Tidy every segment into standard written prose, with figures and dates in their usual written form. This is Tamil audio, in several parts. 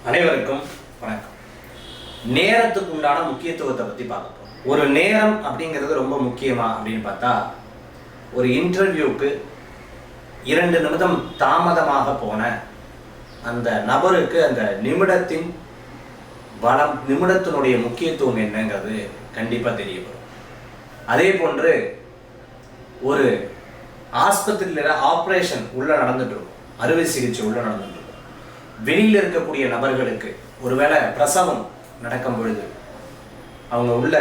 அனைவருக்கும் வணக்கம். நேரத்துக்கு உண்டான முக்கியத்துவத்தை பற்றி பார்க்க போகிறோம். ஒரு நேரம் அப்படிங்கிறது ரொம்ப முக்கியமா அப்படின்னு பார்த்தா, ஒரு இன்டர்வியூக்கு 2 நிமிடம் தாமதமாக போன அந்த நபருக்கு அந்த நிமிடத்தின் பலம், நிமிடத்தினுடைய முக்கியத்துவம் என்னங்கிறது கண்டிப்பாக தெரிய வரும். அதே போன்று ஒரு ஆஸ்பத்திரியில் ஆப்ரேஷன் உள்ள நடந்துட்டு இருக்கும், அறுவை சிகிச்சை உள்ள நடந்துட்டு இருக்கும். வெளியில் இருக்கக்கூடிய நபர்களுக்கு ஒருவேளை பிரசவம் நடக்கும் பொழுது அவங்க உள்ள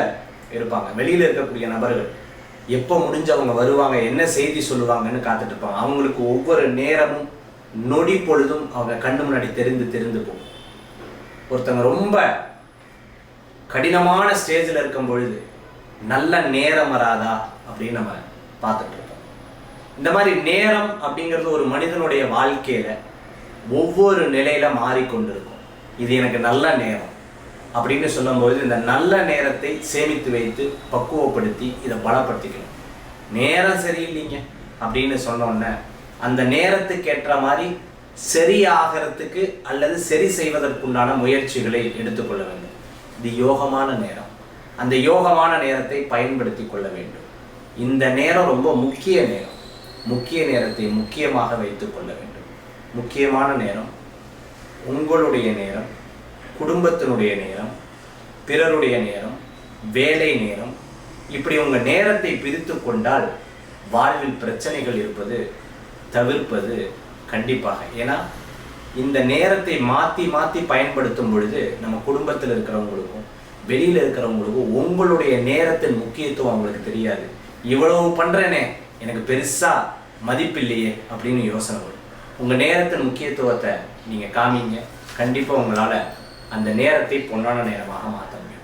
இருப்பாங்க. வெளியில் இருக்கக்கூடிய நபர்கள் எப்போ முடிஞ்சு அவங்க வருவாங்க, என்ன செய்தி சொல்லுவாங்கன்னு காத்துட்டு இருப்பாங்க. அவங்களுக்கு ஒவ்வொரு நேரமும் நொடி பொழுதும் அவங்க கண்ணு முன்னாடி தெரிந்து போகும். ஒருத்தவங்க ரொம்ப கடினமான ஸ்டேஜில் இருக்கும் பொழுது நல்ல நேரம் வராதா அப்படின்னு நம்ம பார்த்துட்டு இருக்கோம். இந்த மாதிரி நேரம் அப்படிங்கிறது ஒரு மனிதனுடைய வாழ்க்கையில ஒவ்வொரு நிலையில மாறிக்கொண்டிருக்கும். இது எனக்கு நல்ல நேரம் அப்படின்னு சொல்லும்போது இந்த நல்ல நேரத்தை சேமித்து வைத்து பக்குவப்படுத்தி இதை பலப்படுத்திக்கணும். நேரம் சரியில்லைங்க அப்படின்னு சொன்னோன்னே அந்த நேரத்துக்கு ஏற்ற மாதிரி சரியாகிறதுக்கு அல்லது சரி செய்வதற்குண்டான முயற்சிகளை எடுத்துக்கொள்ள வேண்டும். இது யோகமான நேரம். அந்த யோகமான நேரத்தை பயன்படுத்தி கொள்ள வேண்டும். இந்த நேரம் ரொம்ப முக்கிய நேரம். முக்கிய நேரத்தை முக்கியமாக வைத்து கொள்ள வேண்டும். முக்கியமான நேரம் உங்களுடைய நேரம், குடும்பத்தினுடைய நேரம், பிறருடைய நேரம், வேலை நேரம். இப்படி உங்கள் நேரத்தை பிரித்து கொண்டால் வாழ்வில் பிரச்சனைகள் இருப்பது தவிர்ப்பது கண்டிப்பாக. ஏன்னா இந்த நேரத்தை மாற்றி பயன்படுத்தும் பொழுது நம்ம குடும்பத்தில் இருக்கிறவங்களுக்கும் வெளியில் இருக்கிறவங்களுக்கும் உங்களுடைய நேரத்தின் முக்கியத்துவம் அவங்களுக்கு தெரியாது. இவ்வளவு பண்ணுறேனே, எனக்கு பெருசாக மதிப்பில்லையே அப்படின்னு யோசனை வரும். உங்கள் நேரத்தின் முக்கியத்துவத்தை நீங்கள் காமிங்க. கண்டிப்பாக உங்களால் அந்த நேரத்தை பொன்னான நேரமாக மாற்ற முடியும்.